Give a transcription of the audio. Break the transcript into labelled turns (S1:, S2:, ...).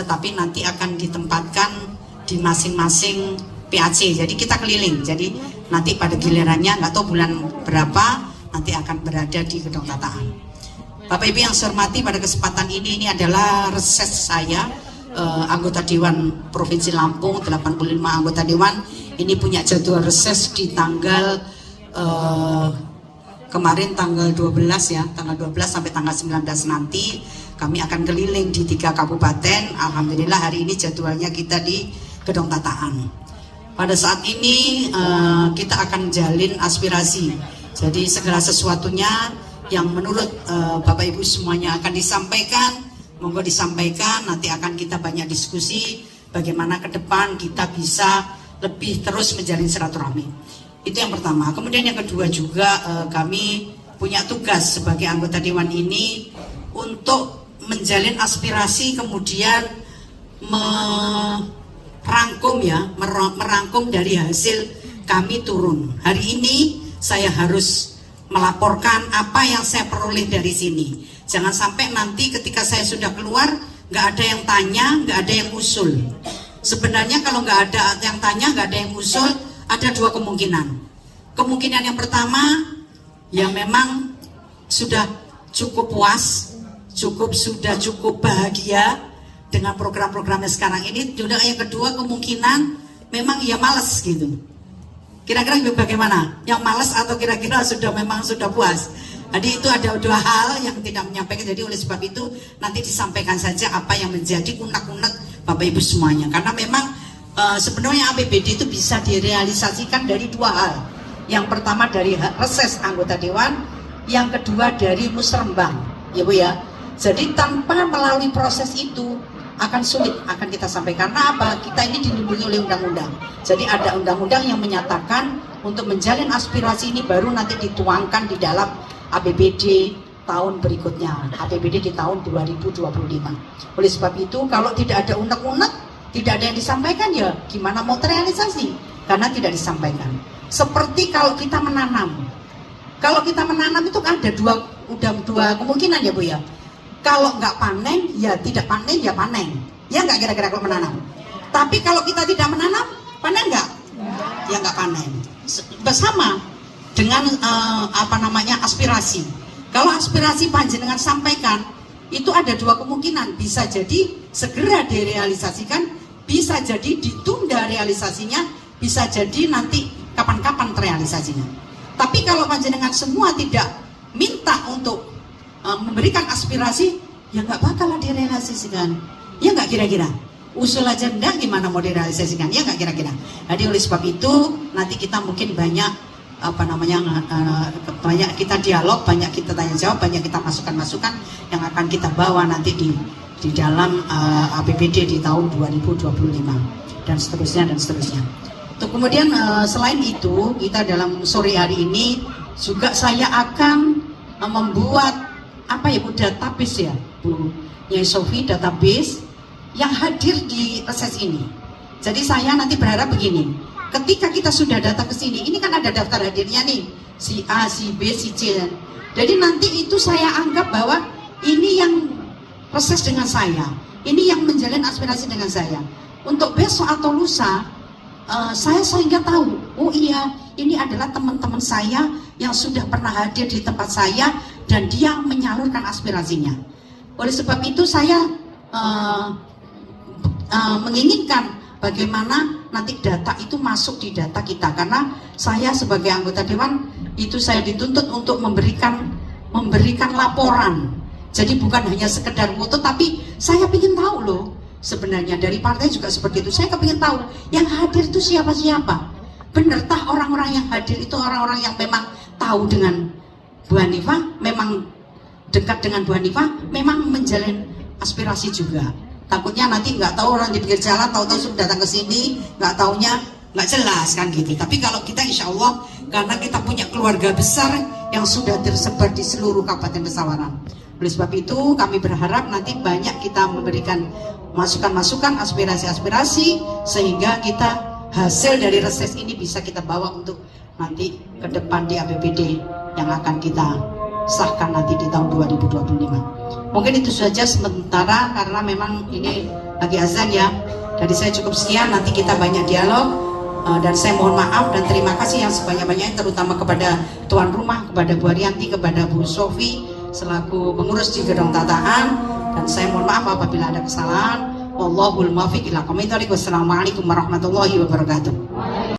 S1: tetapi nanti akan ditempatkan di masing-masing PAC. Jadi kita keliling. Jadi nanti pada gilirannya nggak tahu bulan berapa nanti akan berada di Gedung Tataan. Bapak Ibu yang saya hormati, pada kesempatan ini adalah reses saya, anggota Dewan Provinsi Lampung, 85 anggota Dewan. Ini punya jadwal reses di tanggal kemarin tanggal 12 ya, tanggal 12 sampai tanggal 19 nanti kami akan keliling di 3 kabupaten. Alhamdulillah hari ini jadwalnya kita di Gedung Tataan. Pada saat ini kita akan jalin aspirasi. Jadi segala sesuatunya yang menurut Bapak Ibu semuanya akan disampaikan, monggo disampaikan. Nanti akan kita banyak diskusi bagaimana ke depan kita bisa lebih terus menjalin silaturahmi. Itu yang pertama. Kemudian yang kedua juga kami punya tugas sebagai anggota Dewan ini untuk menjalin aspirasi, kemudian merangkum dari hasil kami turun. Hari ini saya harus melaporkan apa yang saya peroleh dari sini. Jangan sampai nanti ketika saya sudah keluar nggak ada yang tanya, nggak ada yang usul. Sebenarnya kalau nggak ada yang tanya, nggak ada yang usul, ada 2 kemungkinan. Kemungkinan yang pertama, ya memang sudah cukup puas, sudah cukup bahagia dengan program-programnya sekarang ini. Juga yang kedua kemungkinan memang ya males gitu. Kira-kira bagaimana? Yang males atau kira-kira memang sudah puas? Jadi itu ada 2 hal yang tidak menyampaikan. Jadi oleh sebab itu nanti disampaikan saja apa yang menjadi unek-unek Bapak Ibu semuanya. Karena memang sebenarnya APBD itu bisa direalisasikan dari 2 hal. Yang pertama dari reses anggota Dewan, yang kedua dari musrembang, ya Bu ya. Jadi tanpa melalui proses itu akan sulit, akan kita sampaikan. Karena apa? Kita ini dilindungi oleh undang-undang. Jadi ada undang-undang yang menyatakan untuk menjalin aspirasi ini baru nanti dituangkan di dalam APBD tahun berikutnya, APBD di tahun 2025. Oleh sebab itu kalau tidak ada unek-unek, tidak ada yang disampaikan, ya gimana mau terrealisasi? Karena tidak disampaikan. Seperti kalau kita menanam. Kalau kita menanam itu kan ada dua kemungkinan ya Bu ya. Kalau nggak panen, ya tidak panen, ya panen. Ya nggak kira-kira kalau menanam. Tapi kalau kita tidak menanam, panen nggak? Ya nggak panen. Bersama dengan aspirasi. Kalau aspirasi panjenengan sampaikan, itu ada 2 kemungkinan. Bisa jadi segera direalisasikan, bisa jadi ditunda realisasinya, bisa jadi nanti kapan-kapan terrealisasinya. Tapi kalau panjenengan semua tidak minta untuk memberikan aspirasi, ya nggak bakal direalisasikan. Ya nggak kira-kira? Usul aja enggak, gimana mau direalisasikan? Ya nggak kira-kira? Jadi oleh sebab itu nanti kita mungkin banyak banyak kita dialog, banyak kita tanya jawab, banyak kita masukan-masukan yang akan kita bawa nanti di dalam APBD di tahun 2025 dan seterusnya dan seterusnya. Untuk kemudian selain itu kita dalam sore hari ini juga saya akan membuat Bu, database ya Bu Nyai Sofi, database yang hadir di reses ini. Jadi saya nanti berharap begini, ketika kita sudah datang ke sini, ini kan ada daftar hadirnya nih, si A, si B, si C. Jadi nanti itu saya anggap bahwa ini yang reses dengan saya, ini yang menjalin aspirasi dengan saya. Untuk besok atau lusa, saya sehingga tahu, oh iya, ini adalah teman-teman saya yang sudah pernah hadir di tempat saya dan dia menyalurkan aspirasinya. Oleh sebab itu saya menginginkan bagaimana nanti data itu masuk di data kita, karena saya sebagai anggota Dewan itu saya dituntut untuk memberikan laporan. Jadi bukan hanya sekedar foto, tapi saya ingin tahu loh, sebenarnya dari partai juga seperti itu. Saya kepingin tahu yang hadir itu siapa-siapa. Bener tah orang-orang yang hadir itu orang-orang yang memang tahu dengan Bu Hanifah, memang dekat dengan Bu Hanifah, memang menjalin aspirasi juga. Takutnya nanti nggak tahu orang di pinggir jalan, tahu-tahu sudah datang ke sini, nggak taunya nggak jelas kan gitu. Tapi kalau kita insya Allah, karena kita punya keluarga besar yang sudah tersebar di seluruh Kabupaten Pesawaran. Oleh sebab itu kami berharap nanti banyak kita memberikan masukan-masukan, aspirasi-aspirasi, sehingga kita hasil dari reses ini bisa kita bawa untuk nanti ke depan di APBD yang akan kita sahkan nanti di tahun 2025. Mungkin itu saja sementara, karena memang ini lagi azan ya. Dari saya cukup sekian, nanti kita banyak dialog. Dan saya mohon maaf dan terima kasih yang sebanyak-banyaknya, terutama kepada tuan rumah, kepada Bu Arianti, kepada Bu Sofi selaku pengurus di gedung tataan, dan saya mohon maaf apabila ada kesalahan. Wallahul muwaffiq ila aqwamit thoriq. Wassalamualaikum warahmatullahi wabarakatuh.